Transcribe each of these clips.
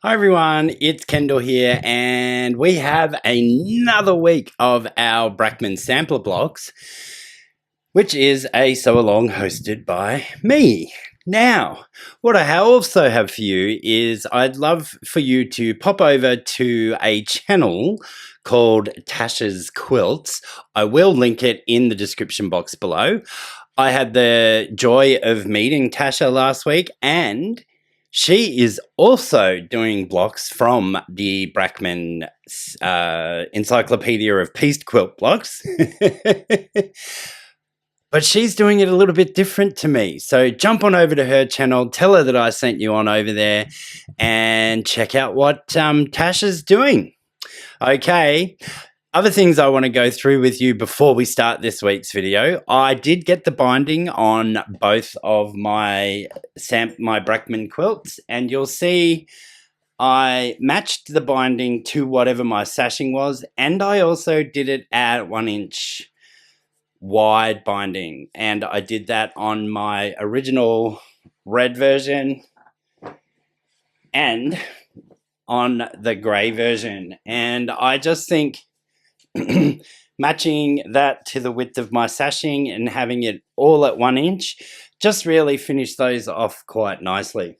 Hi everyone, it's Kendall here, and we have another week of our Brackman sampler blocks, which is a sew along hosted by me. Now, what I also have for you is I'd love for you to pop over to a channel called Tash's Quilts. I will link it in the description box below. I had the joy of meeting Tasha last week, and she is also doing blocks from the Brackman Encyclopaedia of Pieced Quilt blocks. But she's doing it a little bit different to me. So jump on over to her channel, tell her that I sent you on over there, and check out what Tash is doing. Okay. Other things I want to go through with you before we start this week's video. I did get the binding on both of my Brackman quilts, and you'll see I matched the binding to whatever my sashing was, and I also did it at 1 inch wide binding, and I did that on my original red version and on the grey version. And I just think matching that to the width of my sashing and having it all at 1 inch just really finished those off quite nicely.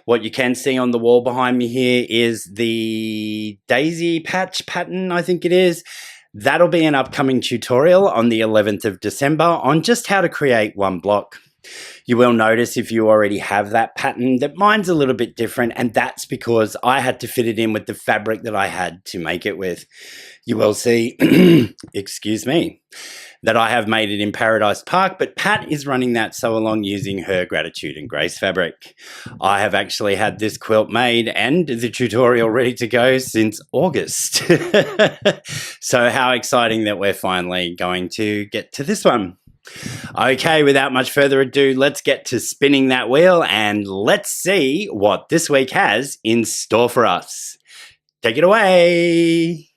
What you can see on the wall behind me here is the daisy patch pattern, I think it is. That'll be an upcoming tutorial on the 11th of December on just how to create one block. You will notice if you already have that pattern that mine's a little bit different, and that's because I had to fit it in with the fabric that I had to make it with. You will see, excuse me, that I have made it in Paradise Park, but Pat is running that sew along using her Gratitude and Grace fabric. I have actually had this quilt made and the tutorial ready to go since August. So how exciting that we're finally going to get to this one. Okay, without much further ado, let's get to spinning that wheel and let's see what this week has in store for us. Take it away.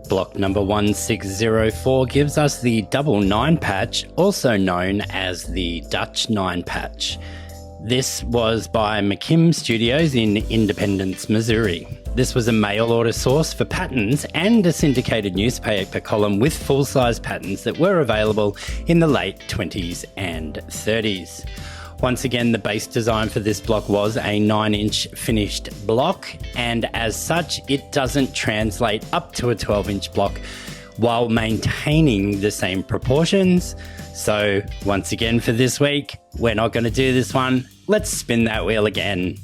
Block number 1604 gives us the double 9 patch, also known as the Dutch 9 patch. This was by McKim Studios in Independence, Missouri. This was a mail order source for patterns and a syndicated newspaper column with full-size patterns that were available in the late 20s and 30s. Once again, the base design for this block was a 9-inch finished block, and as such, it doesn't translate up to a 12-inch block while maintaining the same proportions. So once again for this week, we're not going to do this one. Let's spin that wheel again.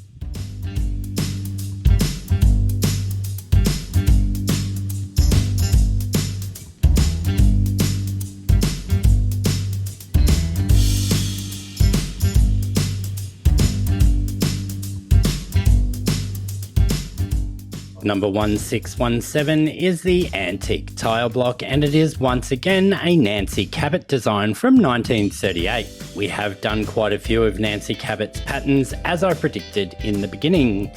Number 1617 is the Antique Tile Block, and it is once again a Nancy Cabot design from 1938. We have done quite a few of Nancy Cabot's patterns, as I predicted in the beginning.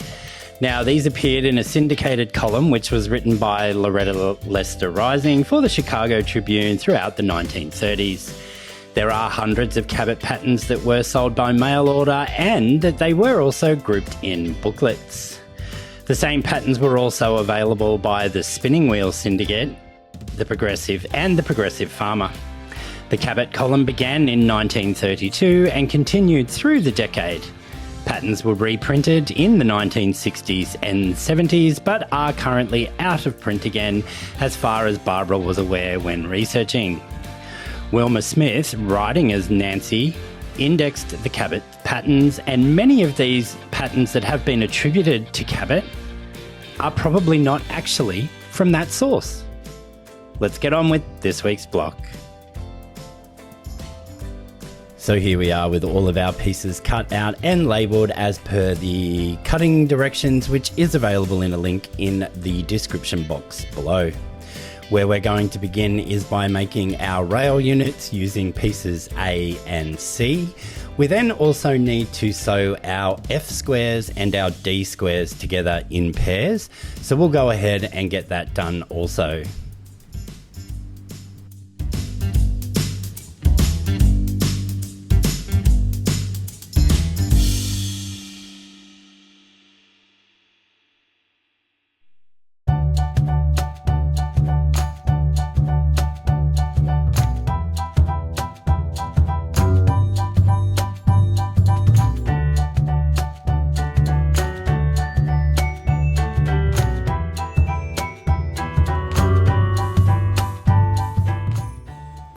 Now, these appeared in a syndicated column which was written by Loretta Lester Rising for the Chicago Tribune throughout the 1930s. There are hundreds of Cabot patterns that were sold by mail order, and they were also grouped in booklets. The same patterns were also available by the Spinning Wheel Syndicate, the Progressive, and the Progressive Farmer. The Cabot column began in 1932 and continued through the decade. Patterns were reprinted in the 1960s and 70s, but are currently out of print again, as far as Barbara was aware when researching. Wilma Smith, writing as Nancy, indexed the Cabot patterns, and many of these patterns that have been attributed to Cabot are probably not actually from that source. Let's get on with this week's block. So here we are with all of our pieces cut out and labelled as per the cutting directions, which is available in a link in the description box below. Where we're going to begin is by making our rail units using pieces A and C. We then also need to sew our F squares and our D squares together in pairs. So we'll go ahead and get that done also.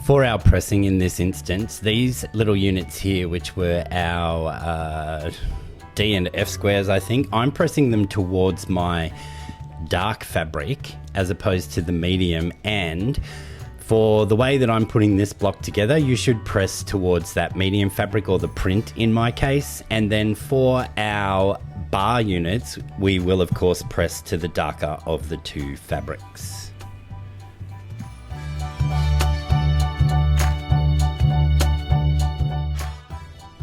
For our pressing in this instance, these little units here, which were our D and F squares, I think, I'm pressing them towards my dark fabric as opposed to the medium. And for the way that I'm putting this block together, you should press towards that medium fabric, or the print in my case. And then for our bar units, we will of course press to the darker of the two fabrics.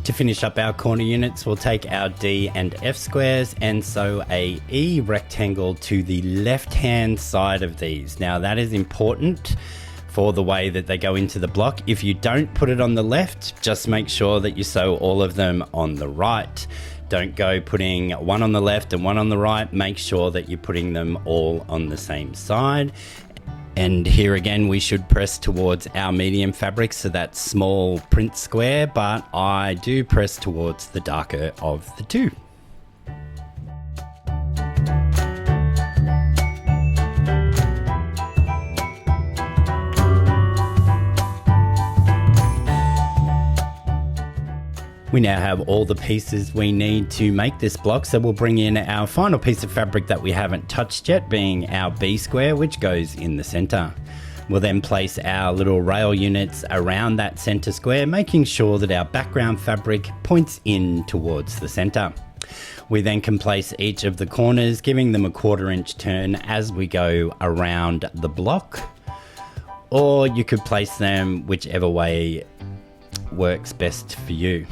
To finish up our corner units, we'll take our D and F squares and sew a E rectangle to the left hand side of these. Now that is important for the way that they go into the block. If you don't put it on the left, just make sure that you sew all of them on the right. Don't go putting one on the left and one on the right. Make sure that you're putting them all on the same side. And here again, we should press towards our medium fabric, so that small print square, but I do press towards the darker of the two. We now have all the pieces we need to make this block, so we'll bring in our final piece of fabric that we haven't touched yet, being our B square, which goes in the center. We'll then place our little rail units around that center square, making sure that our background fabric points in towards the center. We then can place each of the corners, giving them a 1/4 inch turn as we go around the block, or you could place them whichever way works best for you.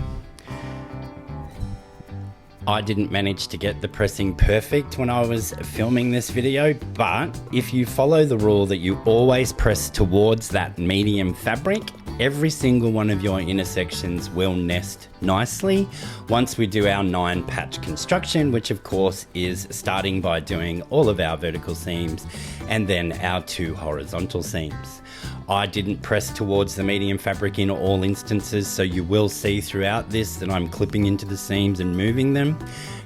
I didn't manage to get the pressing perfect when I was filming this video, but if you follow the rule that you always press towards that medium fabric, every single one of your intersections will nest nicely once we do our 9 patch construction, which of course is starting by doing all of our vertical seams and then our 2 horizontal seams. I didn't press towards the medium fabric in all instances, so you will see throughout this that I'm clipping into the seams and moving them.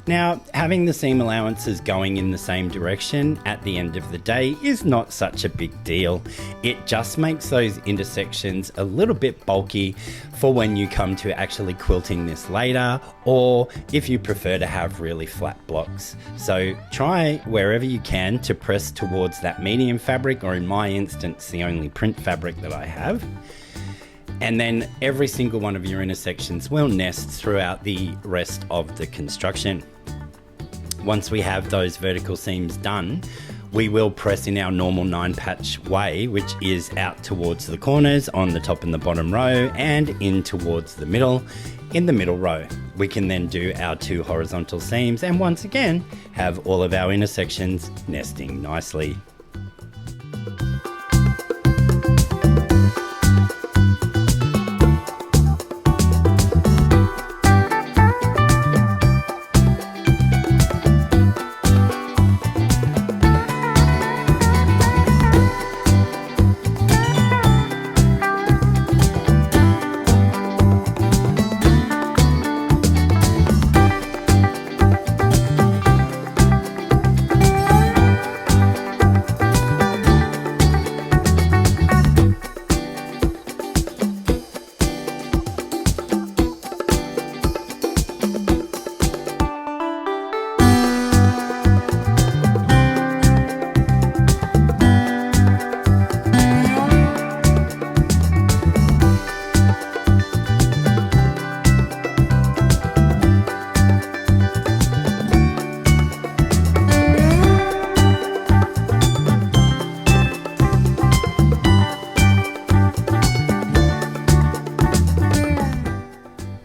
Now, having the seam allowances going in the same direction at the end of the day is not such a big deal. It just makes those intersections a little bit bulky for when you come to actually quilting this later, or if you prefer to have really flat blocks. So try wherever you can to press towards that medium fabric, or in my instance, the only print fabric that I have. And then every single one of your intersections will nest throughout the rest of the construction. Once we have those vertical seams done, we will press in our normal 9 patch way, which is out towards the corners on the top and the bottom row and in towards the middle in the middle row. We can then do our 2 horizontal seams and once again have all of our intersections nesting nicely.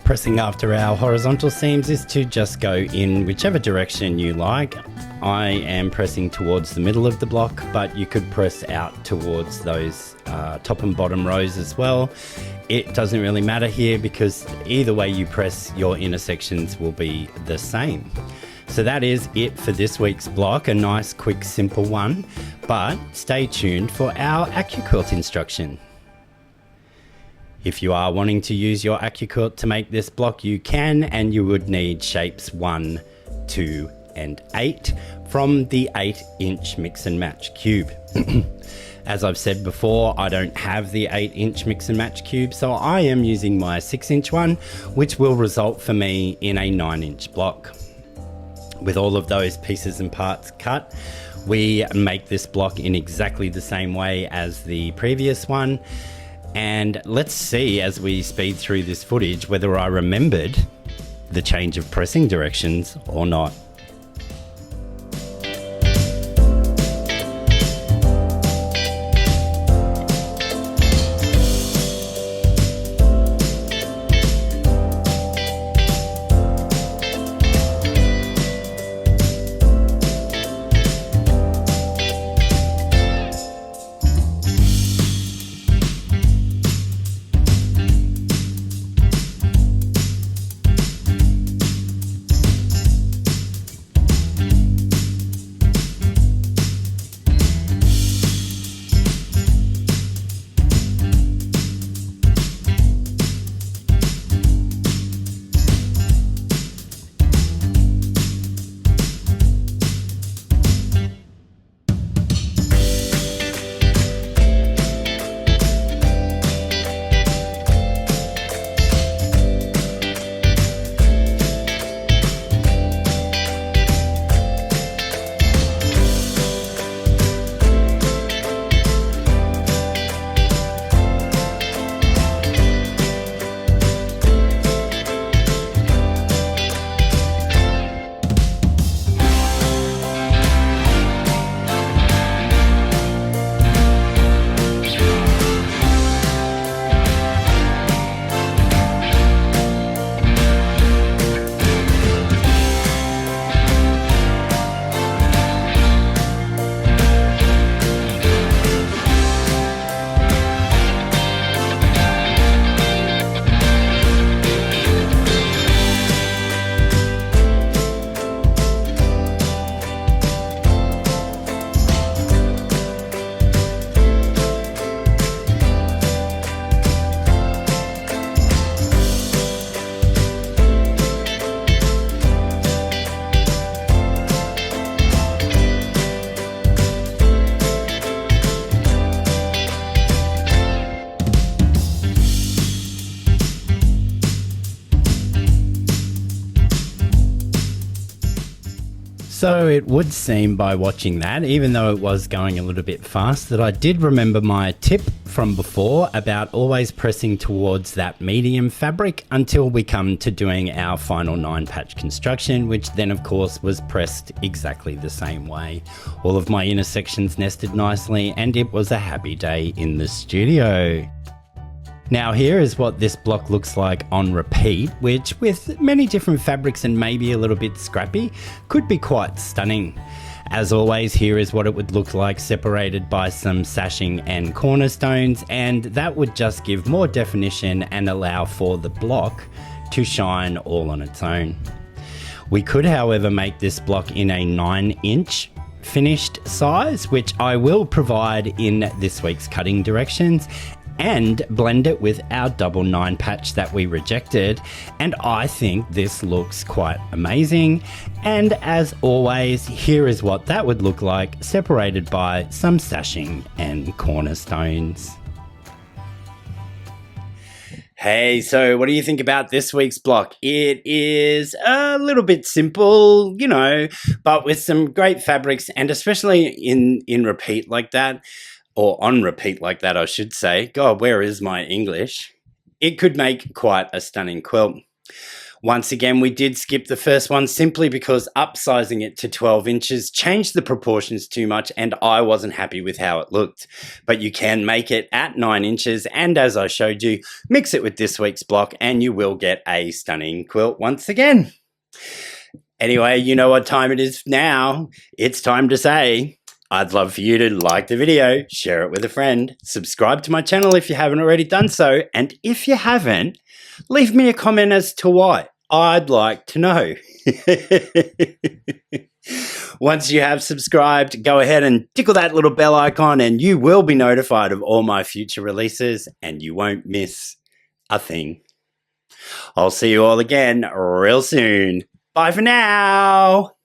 pressing after our horizontal seams is to just go in whichever direction you like. I am pressing towards the middle of the block, but you could press out towards those top and bottom rows as well. It doesn't really matter here because either way you press, your inner sections will be the same. So that is it for this week's block, a nice, quick, simple one, but stay tuned for our AccuQuilt instruction. If you are wanting to use your AccuQuilt to make this block, you can, and you would need shapes 1, 2, and 8 from the 8-inch mix and match cube. As I've said before, I don't have the 8-inch mix and match cube, so I am using my 6-inch one, which will result for me in a 9-inch block. With all of those pieces and parts cut, we make this block in exactly the same way as the previous one. And let's see, as we speed through this footage, whether I remembered the change of pressing directions or not. So it would seem by watching that, even though it was going a little bit fast, that I did remember my tip from before about always pressing towards that medium fabric until we come to doing our final 9-patch construction, which then of course was pressed exactly the same way. All of my inner sections nested nicely and it was a happy day in the studio. Now here is what this block looks like on repeat, which with many different fabrics and maybe a little bit scrappy, could be quite stunning. As always, here is what it would look like separated by some sashing and cornerstones, and that would just give more definition and allow for the block to shine all on its own. We could, however, make this block in a 9-inch finished size, which I will provide in this week's cutting directions, and blend it with our double 9-patch that we rejected, and I think this looks quite amazing. And as always, here is what that would look like separated by some sashing and cornerstones. Hey, so what do you think about this week's block? It is a little bit simple, you know, but with some great fabrics, and especially in repeat like that, or on repeat like that, I should say. God, where is my English? It could make quite a stunning quilt. Once again, we did skip the first one simply because upsizing it to 12 inches changed the proportions too much and I wasn't happy with how it looked. But you can make it at 9 inches and, as I showed you, mix it with this week's block and you will get a stunning quilt once again. Anyway, you know what time it is now. It's time to say, I'd love for you to like the video, share it with a friend, subscribe to my channel if you haven't already done so, and if you haven't, leave me a comment as to why. I'd like to know. Once you have subscribed, go ahead and tickle that little bell icon and you will be notified of all my future releases and you won't miss a thing. I'll see you all again real soon. Bye for now.